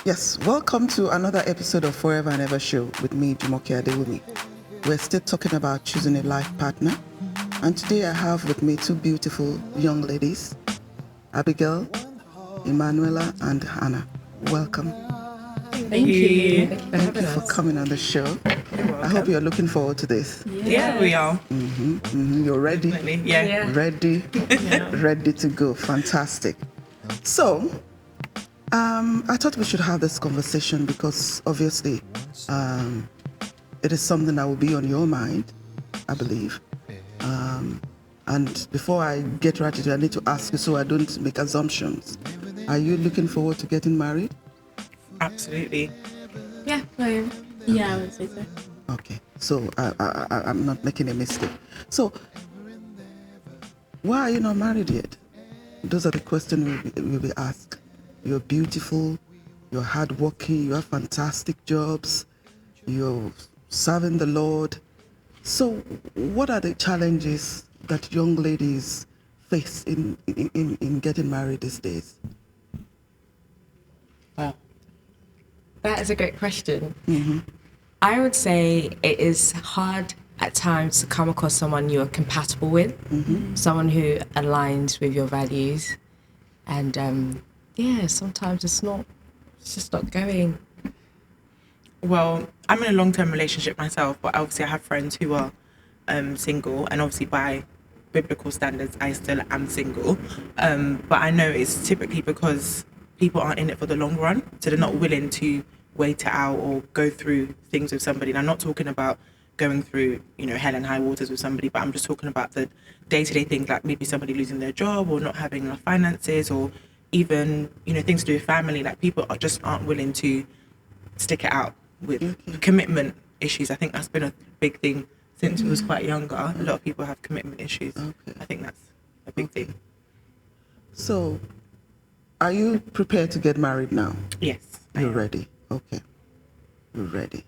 Yes, welcome to another episode of Forever and Ever Show with me, Olajumoke Adewumi. We're still talking about choosing a life partner. And today I have with me two beautiful young ladies, Abigail, Emanuela, and Hannah. Welcome. Thank you. Thank you for coming on the show. I hope you're looking forward to this. Yeah, we are. You're ready? Definitely. Yeah. Ready? Ready to go. Fantastic. So, I thought we should have this conversation because obviously it is something that will be on your mind, I believe. And before I get right into it, I need to ask you so I don't make assumptions. Are you looking forward to getting married? Absolutely. Yeah, I am. Yeah, I would say so. Okay, so I'm not making a mistake. So, why are you not married yet? Those are the questions we'll be asked. You're beautiful, you're hardworking, you have fantastic jobs, you're serving the Lord. So, what are the challenges that young ladies face in getting married these days? Wow. That is a great question. Mm-hmm. I would say it is hard at times to come across someone you're compatible with, someone who aligns with your values. And sometimes it's just not going. Well, I'm in a long-term relationship myself, but obviously I have friends who are single, and obviously by biblical standards, I still am single. But I know it's typically because people aren't in it for the long run, so they're not willing to wait it out or go through things with somebody. And I'm not talking about going through, hell and high waters with somebody, but I'm just talking about the day-to-day things, like maybe somebody losing their job or not having enough finances, or even, things to do with family. Like, people aren't willing to stick it out with commitment issues. I think that's been a big thing since we was quite younger. A lot of people have commitment issues. Okay. I think that's a big thing. So, are you prepared to get married now? Yes. You're ready. Okay. You're ready.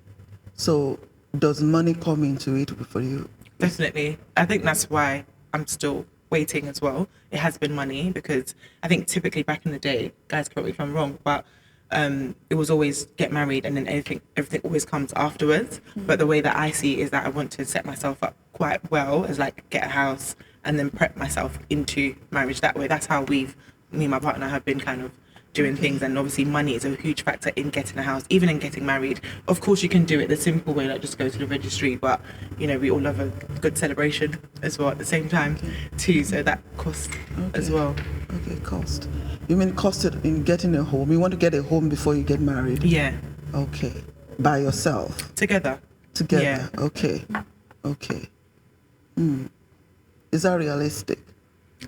So, does money come into it for you? Definitely. I think that's why I'm still waiting as well. It has been money, because I think typically back in the day, guys, correct me if I'm wrong, but it was always get married and then everything always comes afterwards. But the way that I see it is that I want to set myself up quite well, as like get a house and then prep myself into marriage that way. That's how me and my partner have been kind of doing things. And obviously money is a huge factor in getting a house, even in getting married. Of course you can do it the simple way, like just go to the registry, but we all love a good celebration as well at the same time too, so that costs as well. Okay, cost. You mean cost in getting a home? You want to get a home before you get married? Yeah. Okay. By yourself? Together. Yeah. Okay. Is that realistic?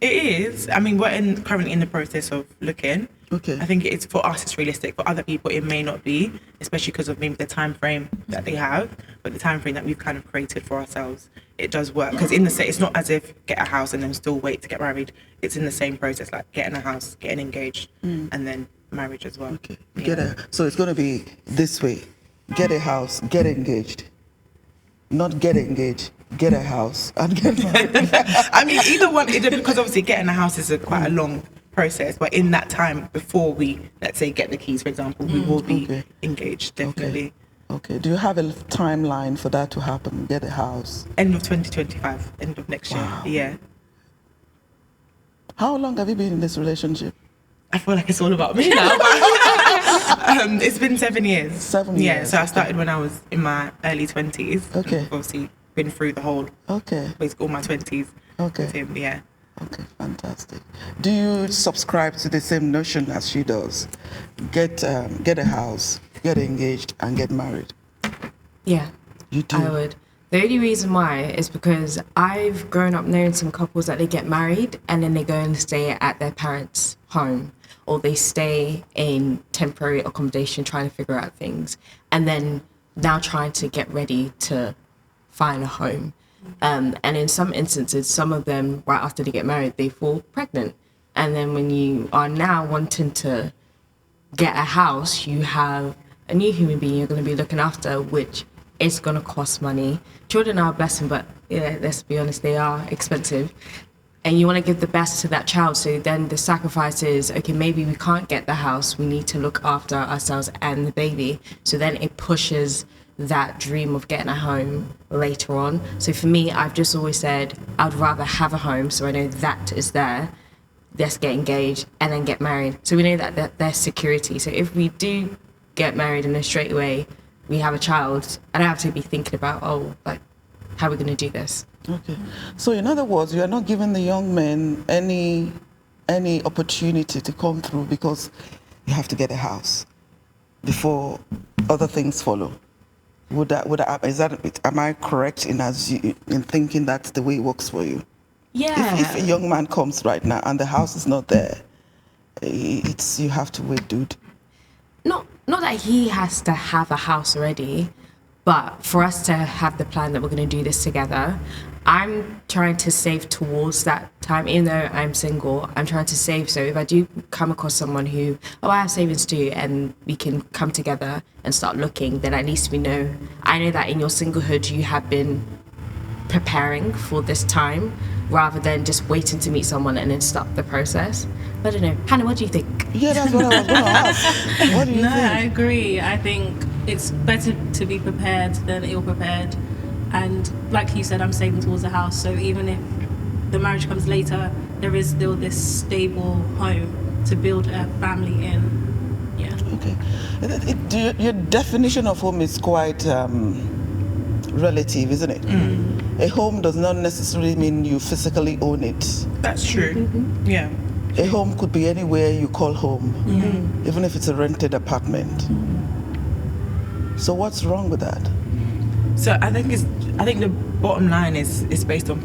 It is. I mean, we're currently in the process of looking. Okay. I think it's, for us, it's realistic. For other people, it may not be, especially because of maybe the time frame that they have. But the time frame that we've kind of created for ourselves, it does work. Because it's not as if get a house and then still wait to get married. It's in the same process, like getting a house, getting engaged, and then marriage as well. Okay. Yeah. So it's going to be this way: get a house, get engaged. Not get engaged, get a house and get married. I mean, either one, because obviously getting a house is quite a long process, but in that time before we, let's say, get the keys, for example, we will be engaged, definitely. Okay. Do you have a timeline for that to happen? Get a house? End of 2025, end of next year. Yeah. How long have you been in this relationship? I feel like it's all about me now. It's been 7 years. 7 years. Yeah, so I started when I was in my early 20s. Okay. And obviously been through the whole, basically all my 20s with him, yeah. Okay, fantastic. Do you subscribe to the same notion as she does? Get a house, get engaged, and get married? Yeah, You do? I would. The only reason why is because I've grown up knowing some couples that they get married and then they go and stay at their parents' home, or they stay in temporary accommodation trying to figure out things, and then now trying to get ready to find a home. And in some instances, some of them, right after they get married, they fall pregnant. And then when you are now wanting to get a house, you have a new human being you're going to be looking after, which is going to cost money. Children are a blessing, but let's be honest, they are expensive. and you want to give the best to that child. So then the sacrifice is, okay, maybe we can't get the house. We need to look after ourselves and the baby. So then it pushes that dream of getting a home later on. So for me, I've just always said, I'd rather have a home so I know that is there. Let's get engaged and then get married. So we know that there's security. So if we do get married and then straight away we have a child, I don't have to be thinking about, how are we going to do this? Okay. So in other words, you are not giving the young men any opportunity to come through because you have to get a house before other things follow. Am I correct in thinking that's the way it works for you? Yeah. If a young man comes right now and the house is not there, you have to wait, dude. Not that he has to have a house already, but for us to have the plan that we're going to do this together, I'm trying to save towards that time. Even though I'm single, I'm trying to save. So if I do come across someone who, I have savings too, and we can come together and start looking, then at least I know that in your singlehood, you have been preparing for this time rather than just waiting to meet someone and then start the process. I don't know. Hannah, what do you think? Yeah, that's what I was going to ask. What do you think? I agree. I think it's better to be prepared than ill-prepared. And like you said, I'm saving towards a house. So even if the marriage comes later, there is still this stable home to build a family in. Yeah. Okay. Your definition of home is quite relative, isn't it? Mm. A home does not necessarily mean you physically own it. That's true. Mm-hmm. Yeah. A home could be anywhere you call home, even if it's a rented apartment. So what's wrong with that? So I think the bottom line is based on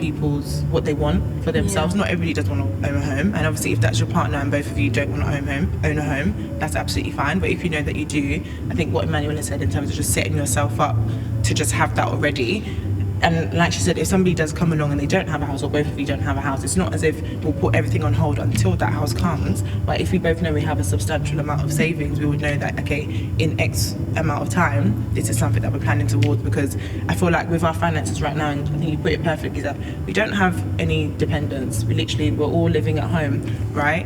what they want for themselves. Not everybody does want to own a home, and obviously if that's your partner and both of you don't want to own a home, that's absolutely fine. But if you know that you do, I think what Emmanuel has said in terms of just setting yourself up to just have that already. And like she said, if somebody does come along and they don't have a house, or both of you don't have a house, it's not as if we'll put everything on hold until that house comes. But if we both know we have a substantial amount of savings, we would know that, okay, in X amount of time, this is something that we're planning towards. Because I feel like with our finances right now, and I think you put it perfectly, that we don't have any dependents. We're all living at home, right?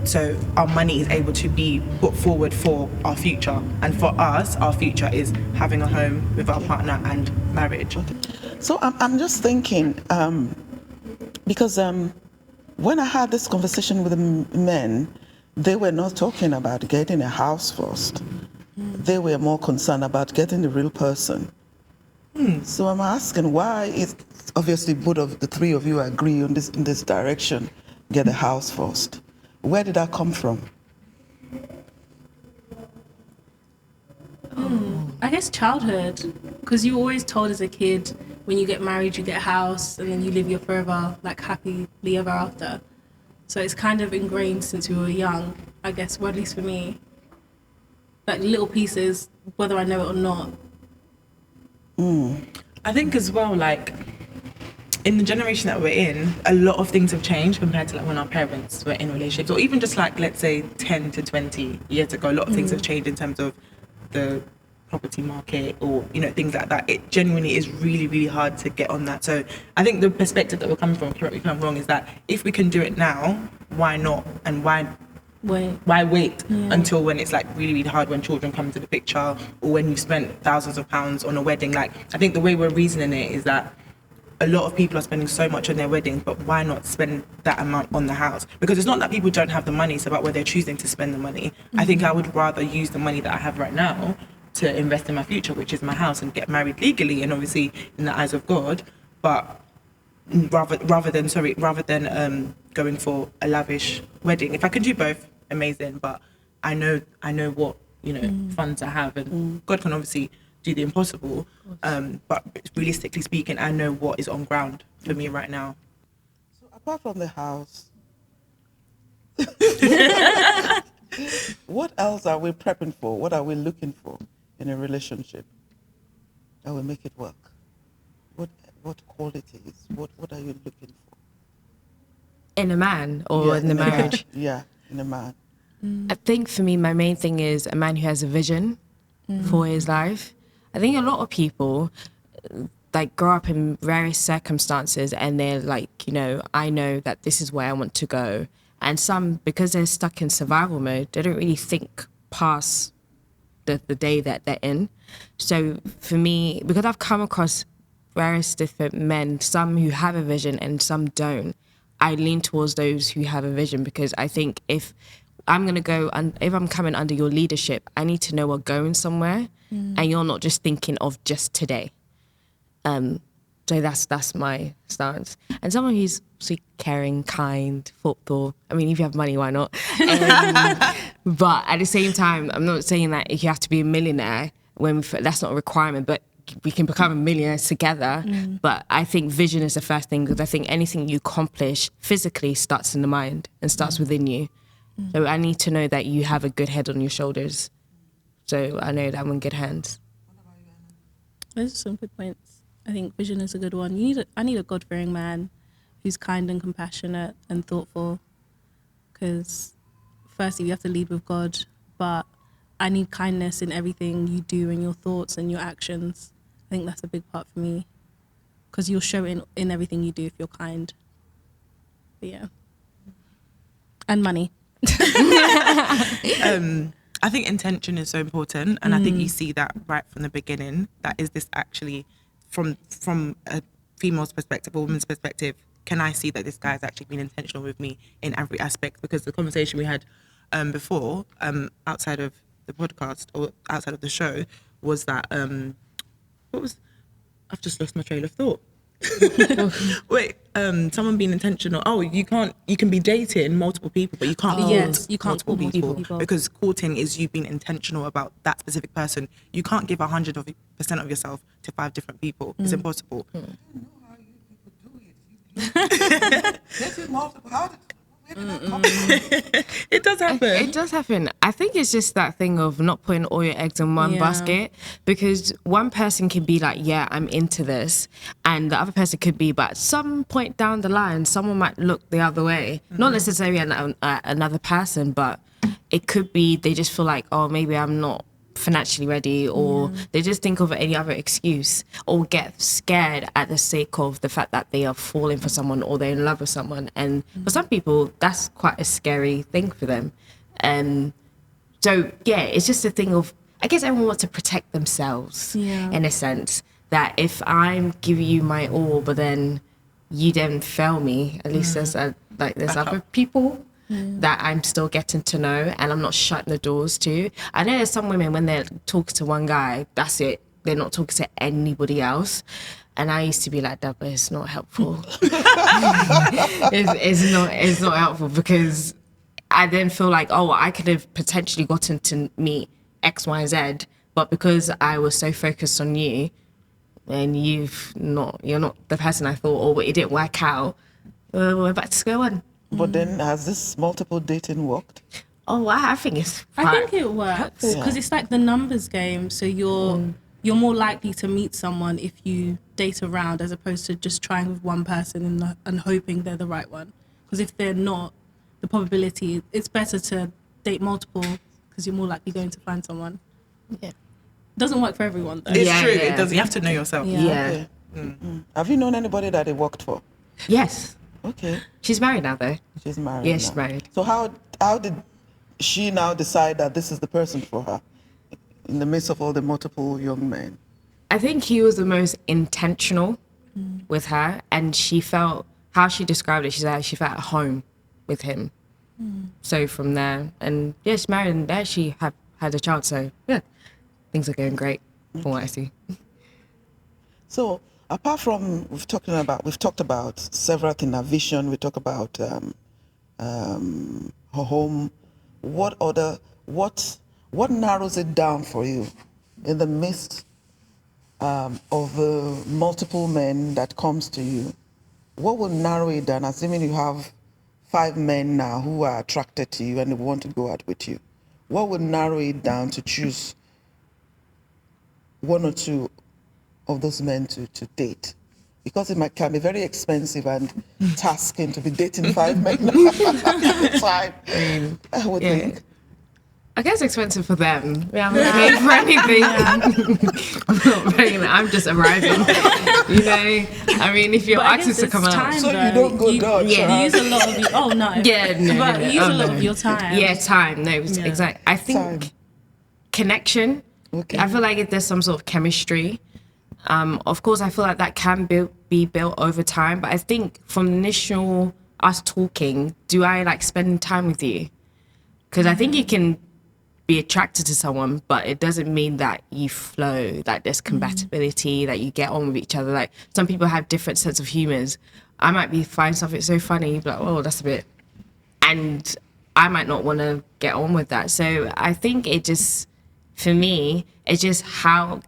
So our money is able to be put forward for our future. And for us, our future is having a home with our partner and marriage. So I'm just thinking, because when I had this conversation with the men, they were not talking about getting a house first. They were more concerned about getting the real person. So I'm asking why is obviously both of the three of you agree in this direction, get a house first. Where did that come from? I guess childhood, because you were always told as a kid, when you get married, you get a house, and then you live your forever, happily ever after. So it's kind of ingrained since we were young, I guess, or at least for me. Little pieces, whether I know it or not. I think as well, in the generation that we're in, a lot of things have changed compared to when our parents were in relationships, or even just let's say 10 to 20 years ago. A lot of things have changed in terms of the property market, or things like that. It genuinely is really, really hard to get on that. So I think the perspective that we're coming from, correct me if I'm wrong, is that if we can do it now, why not? And why wait until when it's really, really hard, when children come into the picture, or when you've spent thousands of pounds on a wedding? I think the way we're reasoning it is that a lot of people are spending so much on their weddings, but why not spend that amount on the house? Because it's not that people don't have the money, it's about where they're choosing to spend the money. I think I would rather use the money that I have right now to invest in my future, which is my house, and get married legally and obviously in the eyes of God, but rather than going for a lavish wedding. If I can do both, amazing, but I know what funds I have, and God can obviously do the impossible, but realistically speaking, I know what is on ground for me right now. So apart from the house, what else are we prepping for? What are we looking for in a relationship that will make it work? What qualities? What are you looking for? In a man or in the marriage? Yeah, in a man. I think for me, my main thing is a man who has a vision for his life. I think a lot of people, like grow up in various circumstances and they're like, you know, I know that this is where I want to go. And some, because they're stuck in survival mode, they don't really think past the day that they're in. So for me, because I've come across various different men, some who have a vision and some don't, I lean towards those who have a vision, because I think if I'm going to go, and if I'm coming under your leadership, I need to know we're going somewhere and you're not just thinking of just today. So that's my stance. And someone who's sweet, caring, kind, thoughtful. I mean, if you have money, why not? But at the same time, I'm not saying that if you have to be a millionaire, that's not a requirement, but we can become a millionaire together. But I think vision is the first thing, because I think anything you accomplish physically starts in the mind and starts within you. So I need to know that you have a good head on your shoulders. So I know that I'm in good hands. Those are some good points. I think vision is a good one. I need a God-fearing man who's kind and compassionate and thoughtful, because firstly, you have to lead with God, but I need kindness in everything you do and your thoughts and your actions. I think that's a big part for me, because you'll show it in everything you do if you're kind. But yeah. And money. I think intention is so important, and I think you see that right from the beginning. That is this actually, from a female's perspective, a woman's perspective, can I see that this guy's actually been intentional with me in every aspect? Because the conversation we had before, outside of the podcast or outside of the show, was that I've just lost my trail of thought. Wait, someone being intentional. Oh, you can be dating multiple people, but you can't court multiple people, because courting is you being intentional about that specific person. You can't give 100% of yourself to 5 different people. It's impossible. I don't know how you people do it. Dating multiple. Where did that come from? It does happen. It does happen. I think it's just that thing of not putting all your eggs in one basket, because one person can be like, yeah, I'm into this, and the other person could be, but at some point down the line, someone might look the other way. Not necessarily another person, but it could be they just feel like, oh, maybe I'm not financially ready, or they just think of any other excuse, or get scared at the sake of the fact that they are falling for someone or they're in love with someone. And for some people, that's quite a scary thing for them. So yeah, it's just a thing of, I guess everyone wants to protect themselves in a sense, that if I'm giving you my all, but then you then fail me, at least there's other people that I'm still getting to know, and I'm not shutting the doors to. I know there's some women, when they're talking to one guy, that's it. They're not talking to anybody else. And I used to be like that, but it's not helpful. It's not helpful, because I then feel like, oh, I could have potentially gotten to meet X, Y, Z, but because I was so focused on you, and you're not the person I thought, or it didn't work out, we're back to square one. But then, has this multiple dating worked? Oh, I think it's fine. I think it works, because it's like the numbers game. So you're more likely to meet someone if you date around, as opposed to just trying with one person and hoping they're the right one. Because if they're not, the probability, it's better to date multiple, because you're more likely going to find someone. Yeah. Doesn't work for everyone though. It's true. It does. You have to know yourself. Yeah. Have you known anybody that it worked for? Yes. Okay. She's married now, though. She's married. Yeah, now. she's married. So how did she now decide that this is the person for her, in the midst of all the multiple young men? I think he was the most intentional with her, and she felt, how she described it, she said she felt at home with him. So from there, and yeah, she's married, and there she had a child. So yeah, things are going great from what I see. So apart from, we've talked about several things, our vision, we talk about her home. What narrows it down for you in the midst of multiple men that comes to you? What will narrow it down, assuming you have 5 men now who are attracted to you and they want to go out with you? What would narrow it down to choose 1 or 2 of those men to date? Because it can be very expensive and tasking to be dating 5 men at the time, I would think. I guess expensive for them. Yeah, I'm not paying for anything. I'm not paying. I'm just arriving. You know, I mean, if you're But I asked guess to it's come out, time, So you though. don't go Dutch, You right? use a lot of oh no. yeah, no, But no, you use oh, a lot no. of your time. Yeah, time. No, Yeah. exactly. I think Time. connection. Okay. I feel like if there's some sort of chemistry, of course, I feel like that can be built over time. But I think from initial us talking, do I like spending time with you? Because I think you can be attracted to someone, but it doesn't mean that you flow, that there's compatibility, that you get on with each other. Like some people have different sense of humors. I might find something so funny, but oh, that's a bit, and I might not want to get on with that. So I think it just, for me, it's just how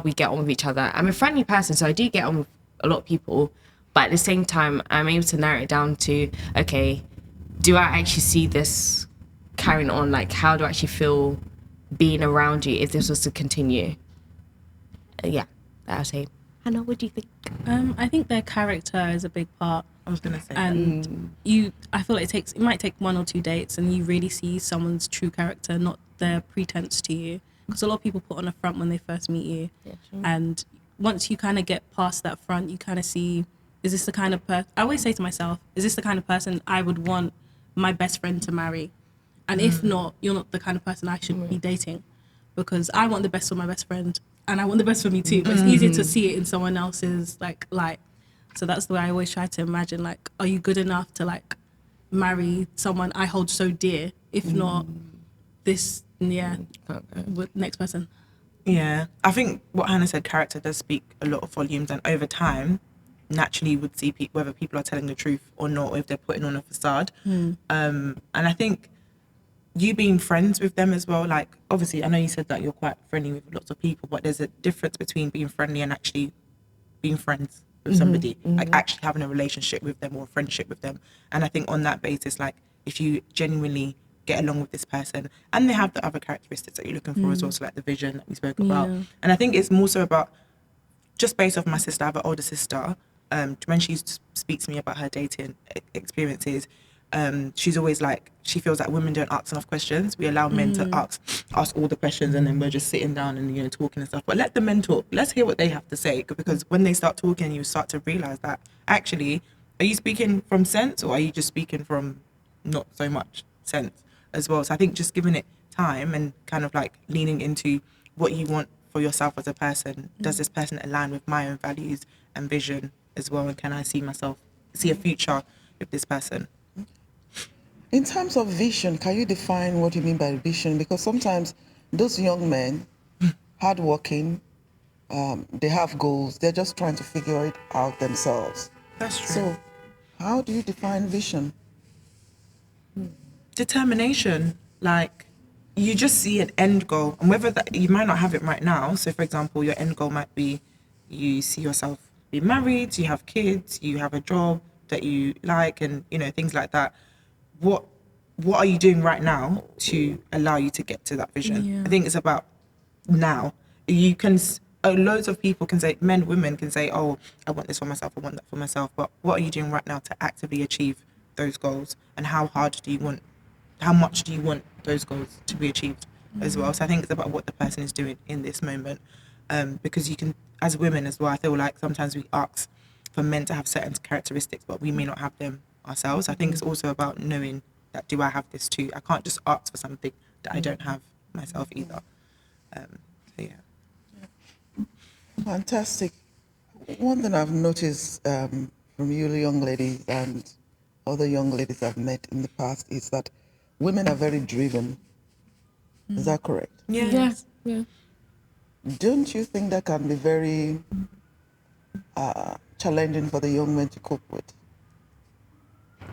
we get on with each other. I'm a friendly person, so I do get on with a lot of people, but at the same time, I'm able to narrow it down to, okay, do I actually see this carrying on? Like, how do I actually feel being around you if this was to continue? Yeah, that would say. Hannah, what do you think? I think their character is a big part. I was gonna say that. And I feel like it might take 1 or 2 dates and you really see someone's true character, not their pretense to you. Because a lot of people put on a front when they first meet you. Yeah, true. And once you kind of get past that front, you kind of see, is this the kind of person, I always say to myself, is this the kind of person I would want my best friend to marry? And if not, you're not the kind of person I should be dating. Because I want the best for my best friend and I want the best for me too. But it's easier to see it in someone else's like light. So that's the way I always try to imagine, like, are you good enough to like marry someone I hold so dear? If not, this, next person. Yeah, I think what Hannah said, character does speak a lot of volumes, and over time, naturally you would see whether people are telling the truth or not, or if they're putting on a facade. And I think you being friends with them as well, like, obviously, I know you said that you're quite friendly with lots of people, but there's a difference between being friendly and actually being friends with somebody, like actually having a relationship with them or a friendship with them. And I think on that basis, like, if you genuinely get along with this person and they have the other characteristics that you're looking for as well, so like the vision that we spoke about. And I think it's more so about, just based off my sister, I have an older sister, when she speaks to me about her dating experiences, she's always like, she feels like women don't ask enough questions. We allow men to ask all the questions, and then we're just sitting down and, you know, talking and stuff. But let the men talk. Let's hear what they have to say, because when they start talking, you start to realize that actually, are you speaking from sense, or are you just speaking from not so much sense as well? So I think just giving it time and kind of like leaning into what you want for yourself as a person. Does this person align with my own values and vision as well? And can I see a future with this person? In terms of vision, can you define what you mean by vision? Because sometimes those young men, hardworking, they have goals. They're just trying to figure it out themselves. That's true. So how do you define vision? Determination. Like, you just see an end goal, and whether that, you might not have it right now. So for example, your end goal might be, you see yourself be married, you have kids, you have a job that you like, and, you know, things like that. What are you doing right now to allow you to get to that vision? I think it's about now. You can, loads of people can say, men, women can say, oh, I want this for myself, I want that for myself. But what are you doing right now to actively achieve those goals? And how much do you want those goals to be achieved as well? So I think it's about what the person is doing in this moment. Because you can, as women as well, I feel like sometimes we ask for men to have certain characteristics, but we may not have them ourselves. I think it's also about knowing that, do I have this too? I can't just ask for something that I don't have myself either. So yeah. Fantastic. One thing I've noticed from you young ladies and other young ladies I've met in the past is that women are very driven. Is that correct? Yes. Yeah. Don't you think that can be very challenging for the young men to cope with?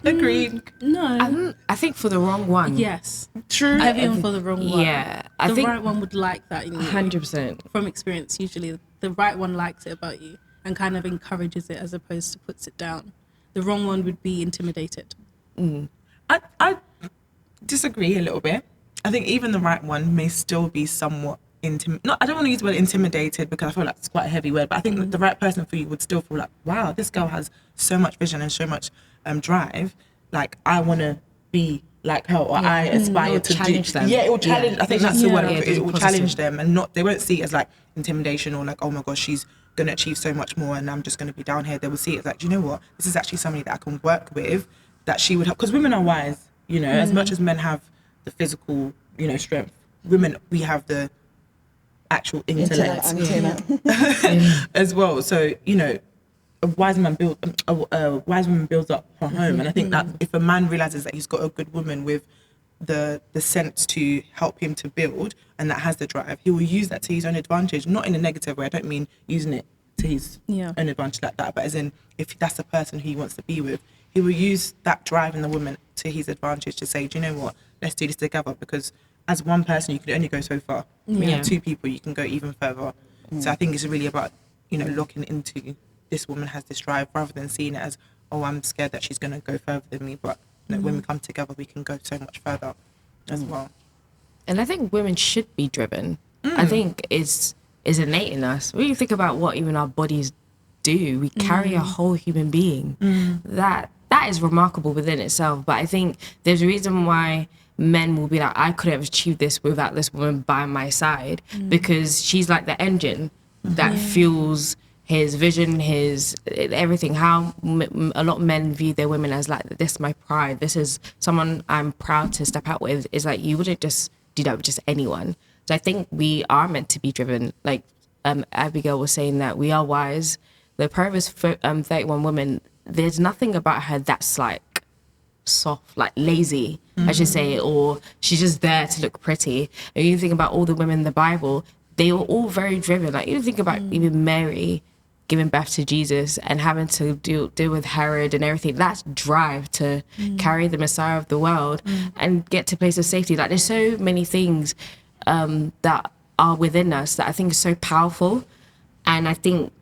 Agreed. No. I think for the wrong one. Yes. True. Everyone for the wrong one. Yeah, I The think right one would like that in you. 100%. From experience, usually the right one likes it about you and kind of encourages it as opposed to puts it down. The wrong one would be intimidated. I disagree a little bit. I think even the right one may still be somewhat I don't want to use the word intimidated, because I feel like it's quite a heavy word, but I think that the right person for you would still feel like, wow, this girl has so much vision and so much drive. Like, I want to be like her, or I aspire It to will challenge do. them. Yeah, it will challenge. I think that's the word. Yeah, It will positive. challenge them, and not they won't see it as like intimidation or like, oh my gosh, she's gonna achieve so much more, and I'm just gonna be down here. They will see it as like, do you know what? This is actually somebody that I can work with, that she would help. Because women are wise, you know, as much as men have the physical, you know, strength. Women, we have the actual intellect as well. So, you know, a wise woman builds up her home, and I think that if a man realizes that he's got a good woman with the sense to help him to build, and that has the drive, he will use that to his own advantage. Not in a negative way. I don't mean using it to his own advantage like that, but as in, if that's the person he wants to be with, he will use that drive in the woman to his advantage to say, do you know what, let's do this together, because as one person you can only go so far. When you have two people, you can go even further. So I think it's really about, you know, looking into, this woman has this drive, rather than seeing it as, oh, I'm scared that she's going to go further than me. But you know, when we come together, we can go so much further as well. And I think women should be driven. I think is innate in us. When you think about what even our bodies do, we carry a whole human being. That is remarkable within itself. But I think there's a reason why men will be like, I couldn't have achieved this without this woman by my side, because she's like the engine that fuels his vision, his everything. How a lot of men view their women as like, this is my pride, this is someone I'm proud to step out with. Is like, you wouldn't just do that with just anyone. So I think we are meant to be driven. Like Abigail was saying, that we are wise. The Proverbs 31 woman, there's nothing about her that's like soft, like lazy, I should say, or she's just there to look pretty. And you think about all the women in the Bible, they were all very driven. Like, you think about even Mary giving birth to Jesus and having to deal with Herod and everything. That's drive to carry the Messiah of the world and get to a place of safety. Like, there's so many things that are within us that I think is so powerful. And I think,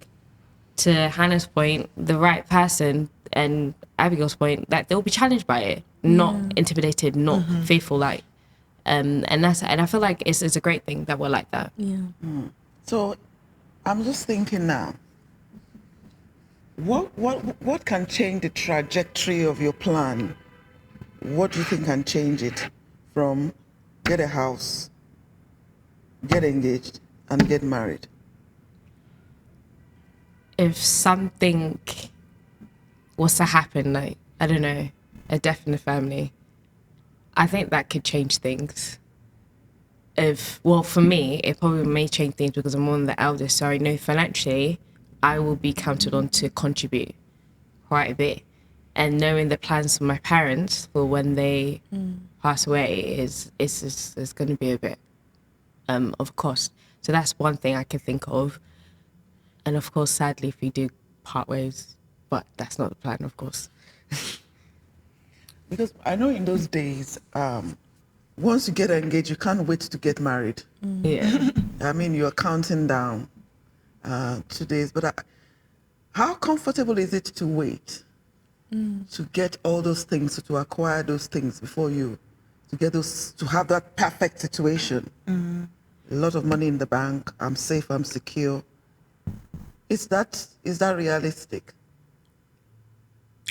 to Hannah's point, the right person, and Abigail's point, that they'll be challenged by it, not intimidated, not fearful. Like, and I feel like it's a great thing that we're like that. So I'm just thinking now, what can change the trajectory of your plan? What do you think can change it from get a house, get engaged, and get married? If something was to happen, like, I don't know, a death in the family, I think that could change things. Well, for me, it probably may change things because I'm one of the eldest, so I know financially I will be counted on to contribute quite a bit. And knowing the plans for my parents for when they pass away is going to be a bit of cost. So that's one thing I can think of. And of course, sadly, if we do part ways, but that's not the plan, of course. Because I know in those days, once you get engaged, you can't wait to get married. Yeah. I mean, you're counting down 2 days. But how comfortable is it to wait to get all those things, to acquire those things before you, to have that perfect situation? A lot of money in the bank. I'm safe. I'm secure. Is that realistic?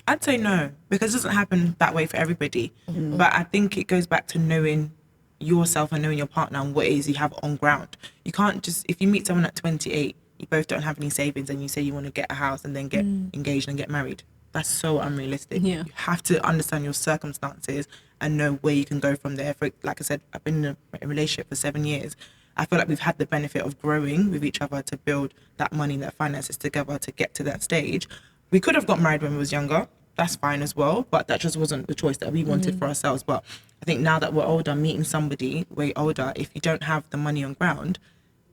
I'd say no, because it doesn't happen that way for everybody. But I think it goes back to knowing yourself and knowing your partner and what it is you have on ground. You can't just, if you meet someone at 28, you both don't have any savings, and you say you want to get a house and then get engaged and get married. That's so unrealistic. Yeah. You have to understand your circumstances and know where you can go from there. Like I said, I've been in a relationship for 7 years. I feel like we've had the benefit of growing with each other to build that money, that finances together to get to that stage. We could have got married when we was younger. That's fine as well, but that just wasn't the choice that we wanted for ourselves. But I think now that we're older, meeting somebody way older, if you don't have the money on ground,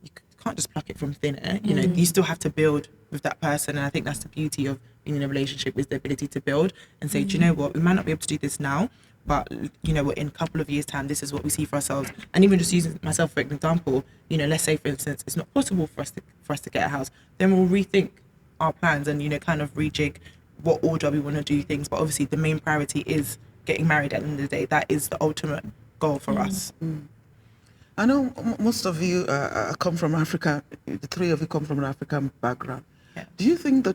you can't just pluck it from thin air. You know, you still have to build with that person. And I think that's the beauty of being in a relationship, is the ability to build and say, do you know what, we might not be able to do this now, but you know, in a couple of years' time, this is what we see for ourselves. And even just using myself for example, you know, let's say for instance, it's not possible for us to get a house, then we'll rethink our plans and, you know, kind of rejig what order we want to do things. But obviously the main priority is getting married at the end of the day. That is the ultimate goal for us. I know most of you come from Africa. The three of you come from an African background. Yeah. Do you think the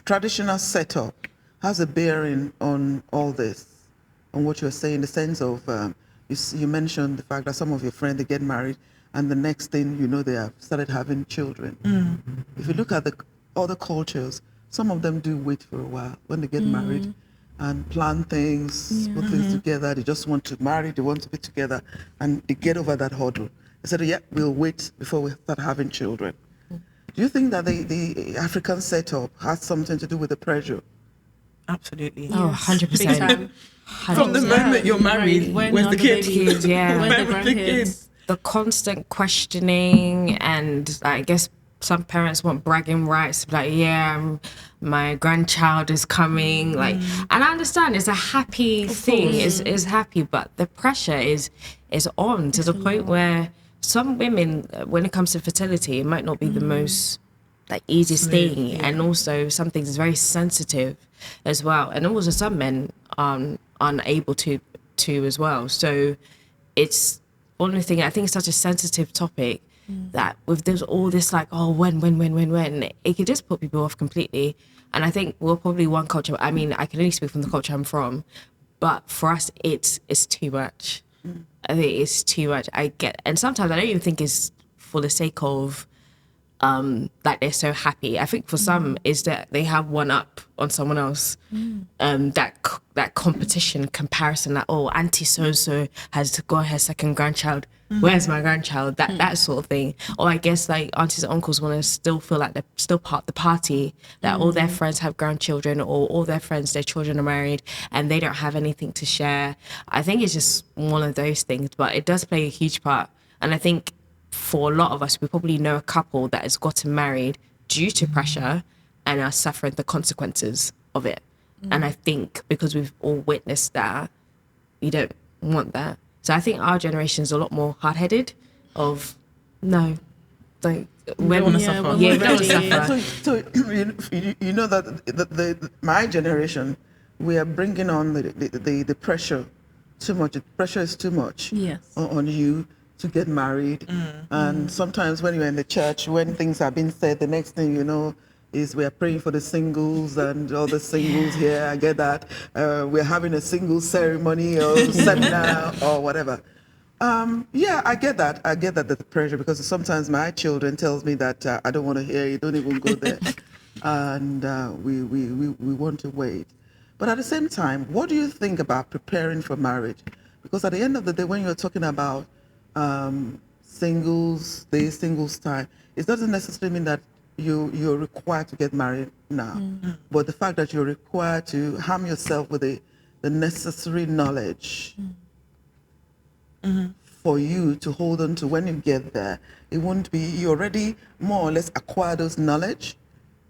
traditional setup has a bearing on all this? on what you're saying, in the sense of you mentioned the fact that some of your friends, they get married, and the next thing you know, they have started having children. If you look at the other cultures, some of them do wait for a while when they get married and plan things, put things together. They just want to marry, they want to be together, and they get over that hurdle. They said, yeah, we'll wait before we start having children. Do you think that the African setup has something to do with the pressure? Absolutely. Oh, 100%. From the moment you're married, where's the kid? Kids, yeah. Where's the Where's the kid? grandkids? The constant questioning, and I guess some parents want bragging rights, like, yeah, my grandchild is coming, like, and I understand it's a happy thing, is happy, but the pressure is on to the point where some women, when it comes to fertility, it might not be the most like easiest thing, and also some things is very sensitive as well, and also some men are unable to as well. So it's one of the things, I think it's such a sensitive topic that with there's all this like, oh, when, it could just put people off completely. And I think we're probably one culture, I mean, I can only speak from the culture I'm from, but for us, it's too much. I think it's too much. And sometimes I don't even think it's for the sake of like they're so happy. I think for some is that they have one up on someone else. That competition comparison, like, oh, auntie so has got her second grandchild. Where's my grandchild? That sort of thing. Or I guess like aunties and uncles want to still feel like they're still part of the party, that all their friends have grandchildren, or all their friends, their children are married, and they don't have anything to share. I think it's just one of those things, but it does play a huge part. And I think for a lot of us, we probably know a couple that has gotten married due to pressure and are suffering the consequences of it. And I think because we've all witnessed that, we don't want that. So I think our generation is a lot more hard-headed of, no, don't want to suffer. Yeah, we don't want to suffer. So you know that my generation, we are bringing on the pressure too much. The pressure is too much on you to get married. And sometimes when you're in the church, when things are being said, the next thing you know is we are praying for the singles and all the singles here. I get that. We're having a singles ceremony or seminar or whatever. I get that. I get that, the pressure, because sometimes my children tells me that I don't want to hear you, don't even go there. And we want to wait. But at the same time, what do you think about preparing for marriage? Because at the end of the day, when you're talking about singles day, singles time, it doesn't necessarily mean that you're required to get married now. But the fact that you're required to arm yourself with the necessary knowledge for you to hold on to when you get there, it won't be, you already more or less acquire those knowledge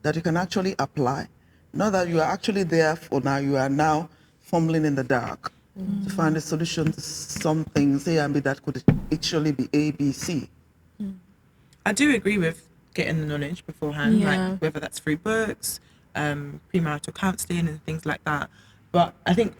that you can actually apply. Not that you are actually there for now, you are now fumbling in the dark to find a solution to some things, A and B, that could actually be A, B, C. I do agree with getting the knowledge beforehand, like whether that's through books, premarital counselling and things like that. But I think,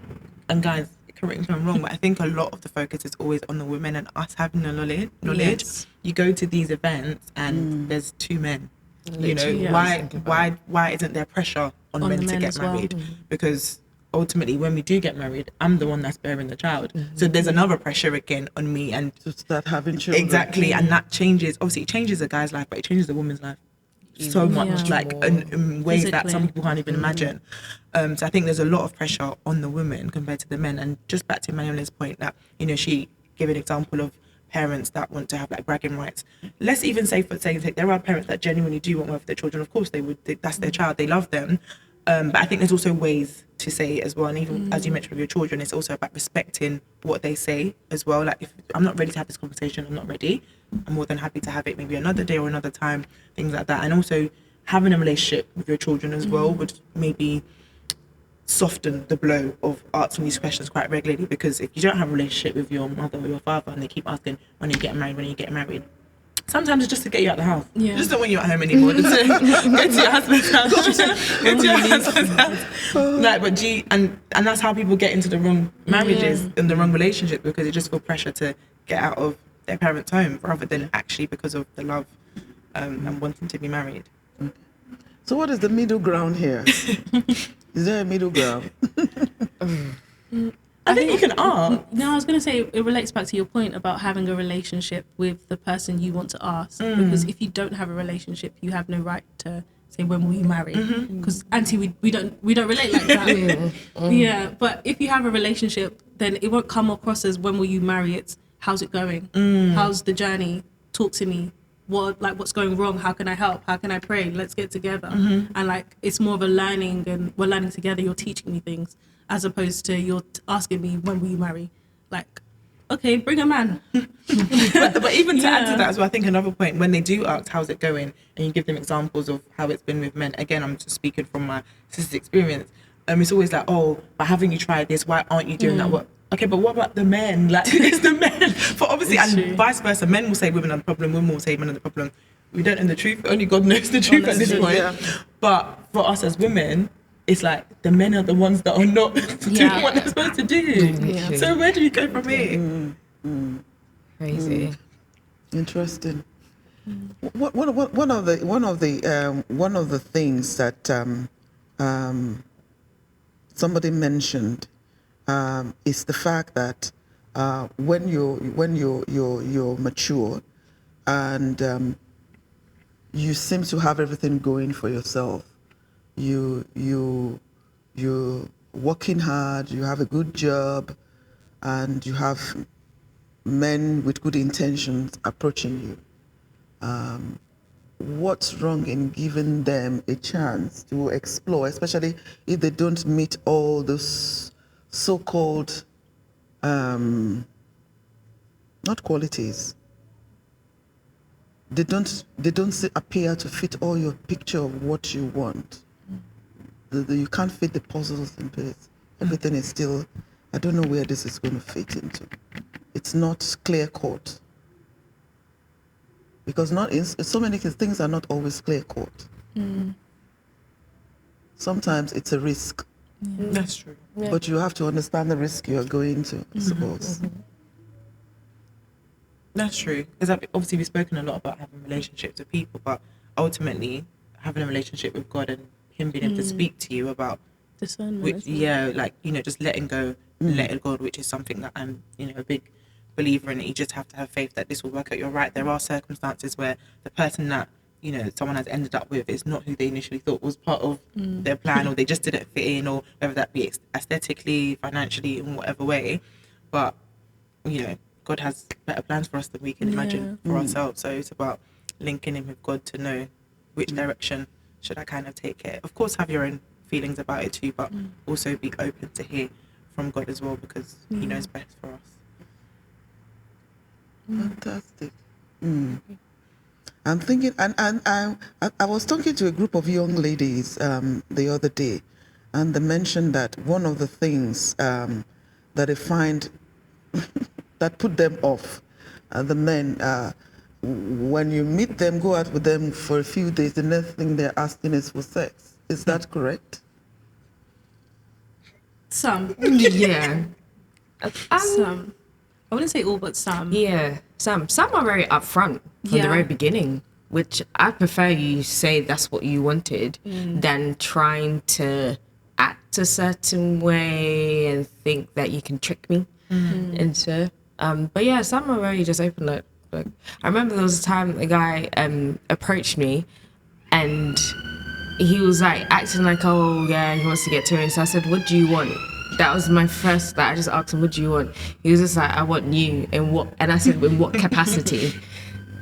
and guys, correct me if I'm wrong, but I think a lot of the focus is always on the women and us having the knowledge. Yes. You go to these events and there's two men. Literally, you know, why isn't there pressure on men to get married? Because ultimately, when we do get married, I'm the one that's bearing the child. So there's another pressure again on me, and to start having children. Exactly, and that changes. Obviously, it changes a guy's life, but it changes a woman's life so much, like in ways that some people can't even imagine. So I think there's a lot of pressure on the women compared to the men. And just back to Manuela's point that, you know, she gave an example of parents that want to have like bragging rights. Let's even say, for saying there are parents that genuinely do want more for their children. Of course they would. That's their child. They love them. But I think there's also ways to say it as well. And even as you mentioned with your children, it's also about respecting what they say as well. Like, if I'm not ready to have this conversation, I'm not ready. I'm more than happy to have it maybe another day or another time, things like that. And also having a relationship with your children as well would maybe soften the blow of asking these questions quite regularly. Because if you don't have a relationship with your mother or your father and they keep asking, when are you getting married, sometimes it's just to get you out of the house. Yeah. Just don't want you at home anymore. Just to get to your husband's house. Get to your husband's house. Like, but and that's how people get into the wrong marriages and the wrong relationship, because they just feel pressure to get out of their parents' home rather than actually because of the love and wanting to be married. So what is the middle ground here? Is there a middle ground? I think you can ask. No, I was going to say it relates back to your point about having a relationship with the person you want to ask. Because if you don't have a relationship, you have no right to say, when will you marry? Because Auntie, we don't relate like that. Yeah, but if you have a relationship, then it won't come across as, when will you marry? It's, how's it going? How's the journey? Talk to me. What's going wrong? How can I help? How can I pray? Let's get together. And like, it's more of a learning, and we're learning together. You're teaching me things, as opposed to you're asking me, when will you marry? Like, okay, bring a man. but even to add to that as well, I think another point, when they do ask how's it going, and you give them examples of how it's been with men, again, I'm just speaking from my sister's experience, it's always like, oh, but haven't you tried this? Why aren't you doing that? What? Okay, but what about the men? Like, it's the men. For obviously, It's and true. vice versa, men will say women are the problem, women will say men are the problem. We don't know the truth. Only God knows the truth at this Honestly, point. yeah. But for us as women, it's like the men are the ones that are not doing what they're supposed to do. Yeah. So where do we go from here? Crazy. Interesting. One of the things that somebody mentioned is the fact that when you're mature and you seem to have everything going for yourself, you're working hard, you have a good job, and you have men with good intentions approaching you. What's wrong in giving them a chance to explore, especially if they don't meet all those so-called, not qualities. They don't appear to fit all your picture of what you want. You can't fit the puzzles in place. Everything is still, I don't know where this is going to fit into. It's not clear cut. Because so many things are not always clear cut. Sometimes it's a risk, That's true. but you have to understand the risk you're going to, I suppose. That's true. Because obviously we've spoken a lot about having relationships with people, but ultimately having a relationship with God and Him being able to speak to you about, Discernment. just letting go, letting God, which is something that I'm, a big believer in. You just have to have faith that this will work out. You're right. There are circumstances where the person that someone has ended up with is not who they initially thought was part of their plan, or they just didn't fit in, or whether that be aesthetically, financially, in whatever way. But God has better plans for us than we can imagine for ourselves. So it's about linking in with God to know which direction should I kind of take it. Of course, have your own feelings about it too, but also be open to hear from God as well, because He knows best for us. Fantastic. I'm thinking, and I was talking to a group of young ladies the other day, and they mentioned that one of the things that they find that put them off, the men, when you meet them, go out with them for a few days, the next thing they're asking is for sex. Is that correct? Some. Yeah. Some. I wouldn't say all, but some. Yeah, some are very upfront from the Yeah. very beginning, which I prefer you say that's what you wanted than trying to act a certain way and think that you can trick me into. But yeah, some are very just open. Like I remember there was a time a guy approached me, and he was like acting like, oh yeah, he wants to get to it. So I said, what do you want? That was my first, I just asked him, what do you want? He was just like, I want you. And I said, in what capacity?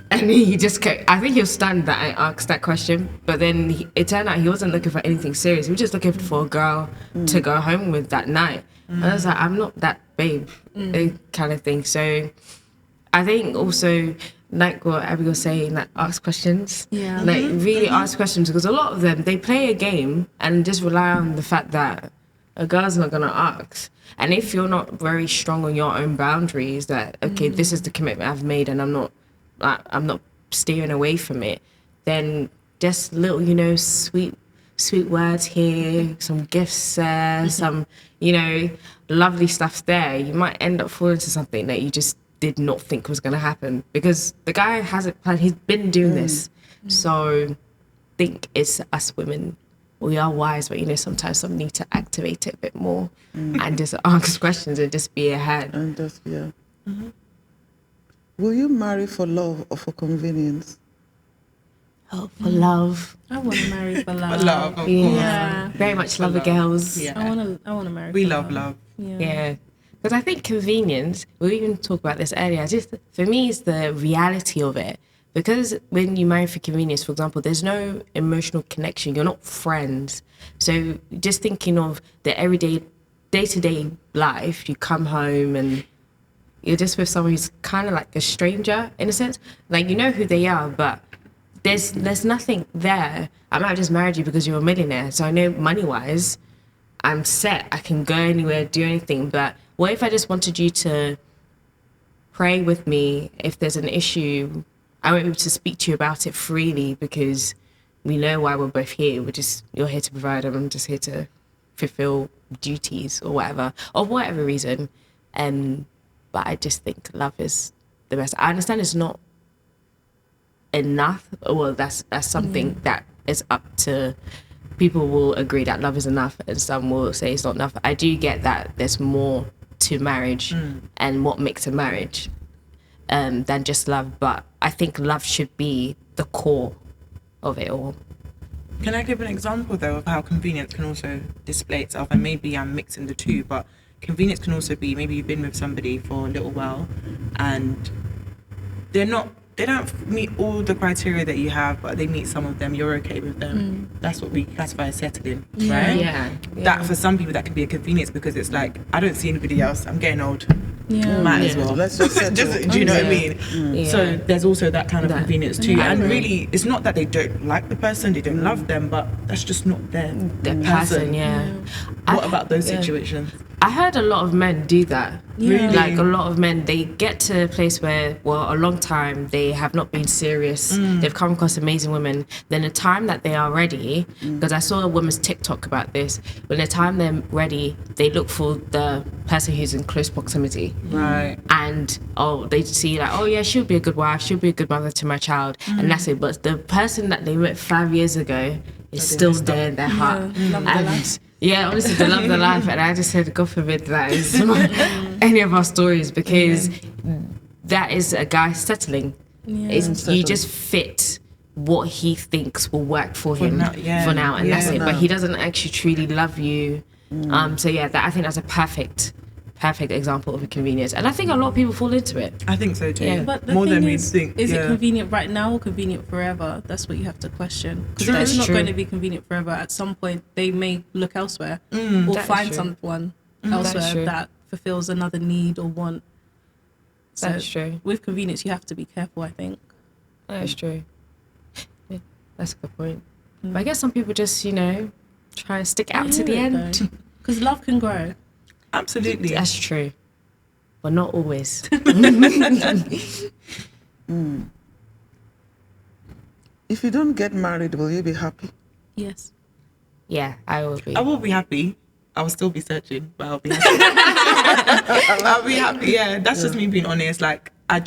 And he just kept, I think he was stunned that I asked that question. But then it turned out he wasn't looking for anything serious. He was just looking for a girl to go home with that night. And I was like, I'm not that babe, kind of thing. So I think also, like what Abby was saying, like ask questions. Yeah. Like really ask questions, because a lot of them, they play a game and just rely on the fact that a girl's not gonna ask. And if you're not very strong on your own boundaries, that okay, this is the commitment I've made, and I'm not steering away from it, then just little, sweet words here, some gifts there, some lovely stuff there. You might end up falling into something that you just did not think was gonna happen, because the guy hasn't planned. He's been doing this, so I think it's us women we are wise, but sometimes some need to activate it a bit more and just ask questions and just be ahead. And just, yeah. Will you marry for love or for convenience? Oh, for love. I want to marry for love. For love, of course. Yeah. Very much For love the love. girls. Yeah. I want to marry. We for love love. Yeah. Because I think convenience, we even talked about this earlier, just for me, it's the reality of it. Because when you marry for convenience, for example, there's no emotional connection. You're not friends. So just thinking of the everyday, day-to-day life, you come home and you're just with someone who's kind of like a stranger in a sense. Like, you know who they are, but there's nothing there. I might have just married you because you're a millionaire. So I know money-wise, I'm set. I can go anywhere, do anything. But what if I just wanted you to pray with me if there's an issue? I won't be able to speak to you about it freely because we know why we're both here. You're here to provide and I'm just here to fulfill duties or whatever reason. But I just think love is the best. I understand it's not enough. Well, that's something that is up to, people will agree that love is enough and some will say it's not enough. I do get that there's more to marriage and what makes a marriage than just love, but I think love should be the core of it all. Can I give an example though of how convenience can also display itself? And maybe I'm mixing the two, but convenience can also be maybe you've been with somebody for a little while and they don't meet all the criteria that you have, but they meet some of them, you're okay with them. That's what we classify as settling, right? Yeah. That for some people that can be a convenience because it's like, I don't see anybody else, I'm getting old. Yeah. Might as well. Let's just settle. Do you know what I mean? Yeah. So there's also that kind of convenience too. I And agree. really, it's not that they don't like the person, they don't love them, but that's just not their Person, yeah. What about those situations? I heard a lot of men do that. Yeah. Really? Like a lot of men, they get to a place where, a long time, they have not been serious. They've come across amazing women. Then the time that they are ready, because I saw a woman's TikTok about this, when the time they're ready, they look for the person who's in close proximity. Right. And they see like, oh yeah, she'll be a good wife, she'll be a good mother to my child, and that's it. But the person that they met 5 years ago is still there in their heart. Love their life. Yeah, honestly, they love their life, and I just said, God forbid that is any of our stories, because that is a guy settling. You just fit what he thinks will work for him now, for now, and that's Yeah. it. But he doesn't actually truly love you. So yeah, I think that's a perfect example of a convenience, and I think a lot of people fall into it. I think so too. Yeah. But the More thing than we is, think. is yeah. it convenient right now or convenient forever? That's what you have to question. Because if That's it's not true. going to be convenient forever, at some point they may look elsewhere or That is find true. someone That's elsewhere true. that fulfills another need or want. So That's true. with convenience, you have to be careful, I think. That's true. Yeah, that's a good point. But I guess some people just, try and stick it out to the end. Because love can grow. Absolutely. That's true. But not always. If you don't get married, will you be happy? Yes. Yeah, I will be. I will be happy. I will still be searching, but I'll be happy. I'll be happy. Yeah, that's just me being honest. Like, I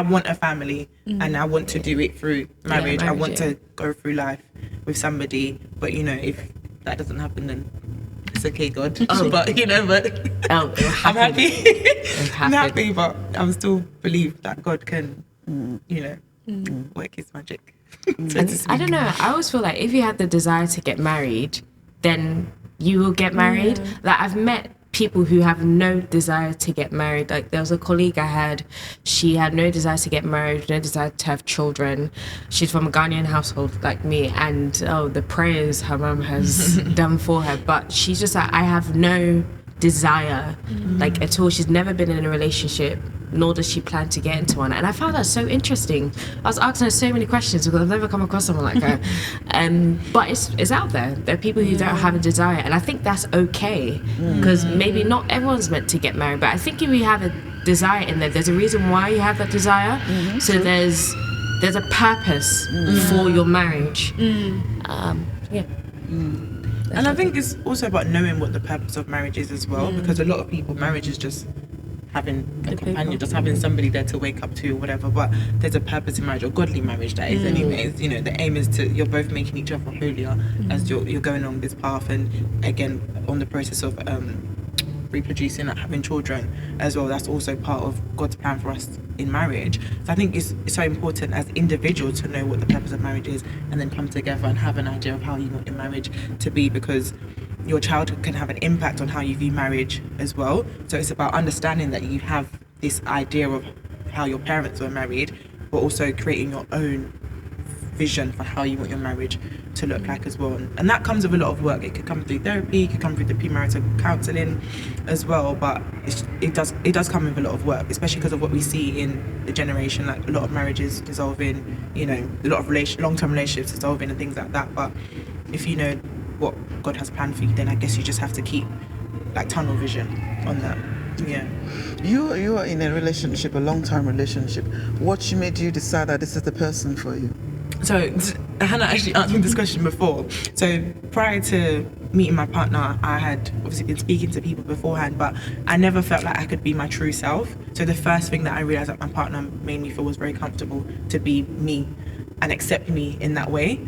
want a family and I want to do it through marriage. I marriage, want yeah. to go through life with somebody. But, if that doesn't happen, then it's okay, God. But, Oh, it'll I'm happy. It'll I'm happen. happy, but I still believe that God can, work his magic. And I don't know. I always feel like if you had the desire to get married, then you will get married. Like, I've met people who have no desire to get married. Like, there was a colleague I had, she had no desire to get married, no desire to have children. She's from a Ghanaian household like me, and the prayers her mum has done for her, but she's just like, I have no desire like at all. She's never been in a relationship, nor does she plan to get into one, and I found that so interesting. I was asking her so many questions because I've never come across someone like her. But it's out there. There are people who don't have a desire, and I think that's okay, because maybe not everyone's meant to get married, but I think if you have a desire in there's a reason why you have that desire. So there's a purpose for your marriage. And I think it's also about knowing what the purpose of marriage is as well, because a lot of people, marriage is just having a The companion, paper. just having somebody there to wake up to or whatever. But there's a purpose in marriage, or godly marriage that is anyways. You know, the aim is to, you're both making each other holier as you're going along this path, and again on the process of reproducing and having children as well. That's also part of God's plan for us in marriage. So I think it's so important as individuals to know what the purpose of marriage is, and then come together and have an idea of how you want your marriage to be, because your child can have an impact on how you view marriage as well. So it's about understanding that you have this idea of how your parents were married, but also creating your own vision for how you want your marriage to look like as well. And that comes with a lot of work. It could come through therapy, it could come through the premarital counselling as well, but it does come with a lot of work, especially because of what we see in the generation, like a lot of marriages dissolving, you know, a lot of long-term relationships dissolving and things like that. But if you know what God has planned for you, then I guess you just have to keep like tunnel vision on that. Yeah. You are in a relationship, a long-term relationship. What made you decide that this is the person for you? So Hannah actually answered me this question before. So prior to meeting my partner, I had obviously been speaking to people beforehand, but I never felt like I could be my true self. So the first thing that I realized that my partner made me feel was very comfortable to be me and accept me in that way.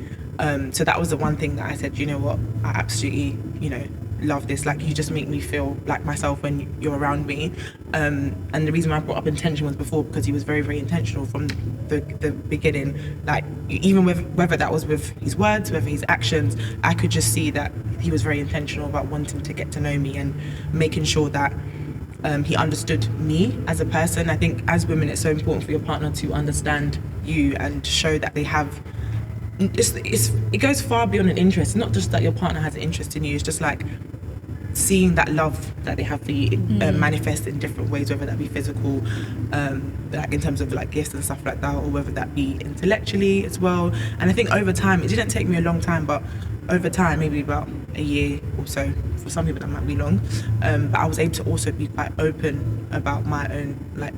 So that was the one thing that I said, you know what, I absolutely, you know, love this. Like, you just make me feel like myself when you're around me. And the reason I brought up intention was before, because he was very, very intentional from the beginning. Like, even whether that was with his words, whether his actions, I could just see that he was very intentional about wanting to get to know me and making sure that he understood me as a person. I think as women, it's so important for your partner to understand you and show that they have it goes far beyond an interest. It's not just that your partner has an interest in you, it's just like seeing that love that they have for you manifest in different ways, whether that be physical, like in terms of like gifts and stuff like that, or whether that be intellectually as well. And I think over time, it didn't take me a long time, but over time, maybe about a year or so, for some people that might be long, but I was able to also be quite open about my own like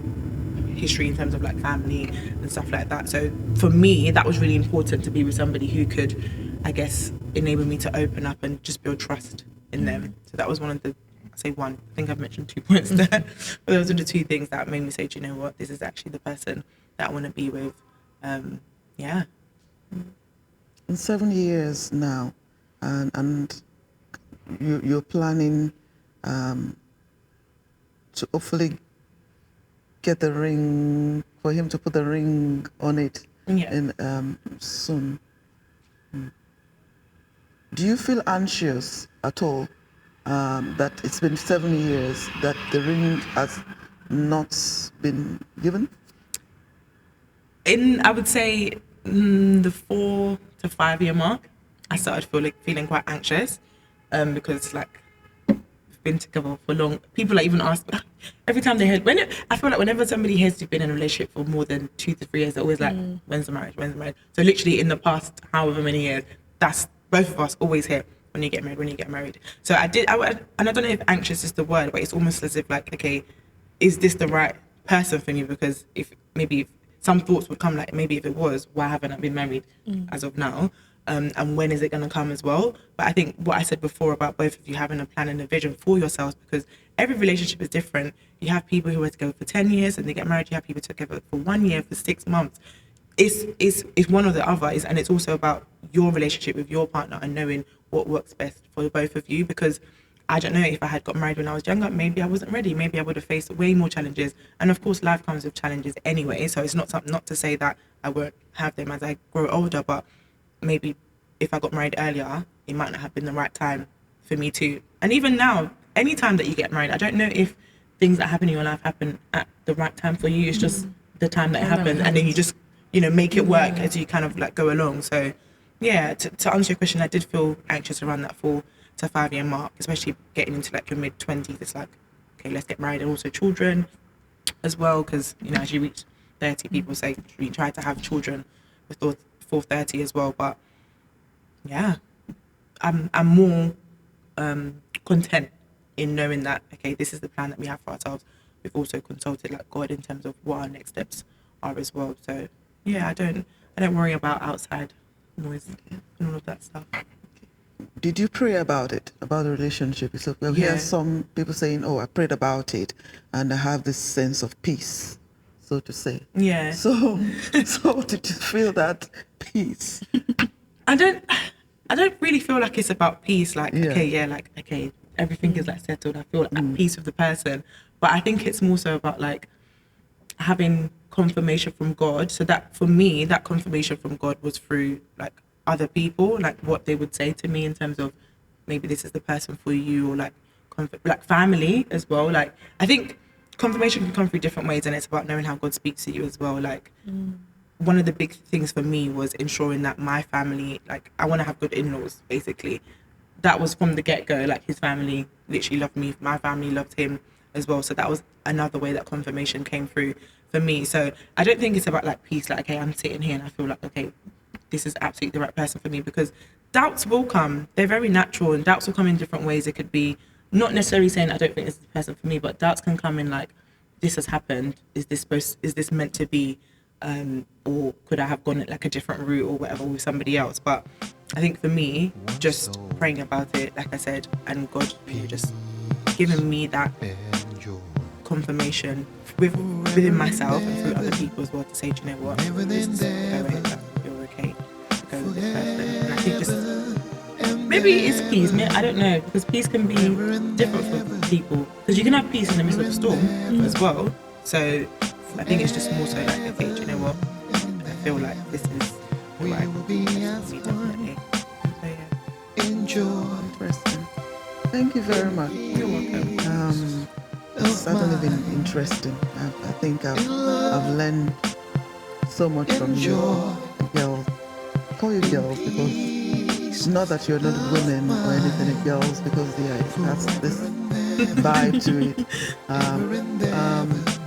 history in terms of like family and stuff like that. So for me, that was really important, to be with somebody who could, I guess, enable me to open up and just build trust in them. So that was one of the, I say one, I think I've mentioned 2 points there, but those are the 2 things that made me say, do you know what, this is actually the person that I want to be with. Yeah. In 7 years now, and you're planning to hopefully get the ring, for him to put the ring on it in soon. Do you feel anxious at all that it's been 7 years that the ring has not been given? I would say the 4 to 5 year mark, I started feeling quite anxious, because like we've been together for long. People even ask every time they heard I feel like whenever somebody hears you've been in a relationship for more than 2 to 3 years, they're always like, when's the marriage? When's the marriage? So literally in the past however many years, that's both of us always hear, when you get married. So and I don't know if anxious is the word, but it's almost as if like, okay, is this the right person for me? Because if some thoughts would come like, maybe if it was, why haven't I been married as of now? And when is it going to come as well? But I think what I said before about both of you having a plan and a vision for yourselves, because every relationship is different. You have people who are together for 10 years and they get married. You have people together for 1 year, for 6 months. It's one or the other, and it's also about your relationship with your partner and knowing what works best for both of you. Because I don't know, if I had got married when I was younger, maybe I wasn't ready. Maybe I would have faced way more challenges. And of course, life comes with challenges anyway. So it's not to say that I won't have them as I grow older, but maybe if I got married earlier, it might not have been the right time for me too. And even now, any time that you get married, I don't know if things that happen in your life happen at the right time for you. It's just the time that it happens, and then you just, make it work as you kind of like go along. So yeah, to answer your question, I did feel anxious around that 4 to 5 year mark, especially getting into like your mid-20s. It's like, okay, let's get married, and also children as well, because as you reach 30, people say you try to have children before 30 as well. But yeah, I'm more content in knowing that, okay, this is the plan that we have for ourselves. We've also consulted like God in terms of what our next steps are as well. So yeah, I don't worry about outside noise and all of that stuff. Did you pray about it, about the relationship? So we'll hear Yeah. some people saying, "Oh, I prayed about it, and I have this sense of peace," so to say. Yeah. So did you feel that peace? I don't really feel like it's about peace. Like, Yeah. okay, everything is like settled. I feel at peace with the person. But I think it's more so about like having confirmation from God. So that for me, that confirmation from God was through like other people, like what they would say to me in terms of maybe this is the person for you, or like like family as well. Like I think confirmation can come through different ways, and it's about knowing how God speaks to you as well. Like one of the big things for me was ensuring that my family, like I want to have good in-laws basically. That was from the get-go. Like his family literally loved me, my family loved him as well. So that was another way that confirmation came through for me. So I don't think it's about like peace, like okay, I'm sitting here and I feel like okay, this is absolutely the right person for me, because doubts will come. They're very natural, and doubts will come in different ways. It could be not necessarily saying I don't think this is the person for me, but doubts can come in like, this has happened, is this meant to be, or could I have gone like a different route or whatever with somebody else. But I think for me, just praying about it, like I said, and God just giving me that confirmation within myself and through other people as well, to say, do you know what, this is going, like, you're okay to go with this person. And I think just maybe it's peace. I don't know, because peace can be different for people, because you can have peace in the midst of a storm as well. So I think it's just more so like, okay, do you know what, I feel like this is the right person for me, definitely. So yeah. Interesting. Thank you very much. You're welcome. It's certainly been interesting. I think I've learned so much from you girls. I call you girls because it's not that you're not women or anything, girls, because that's this vibe to it.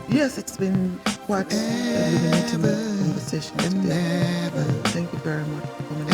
Yes, it's been quite illuminating conversation today. Thank you very much for coming.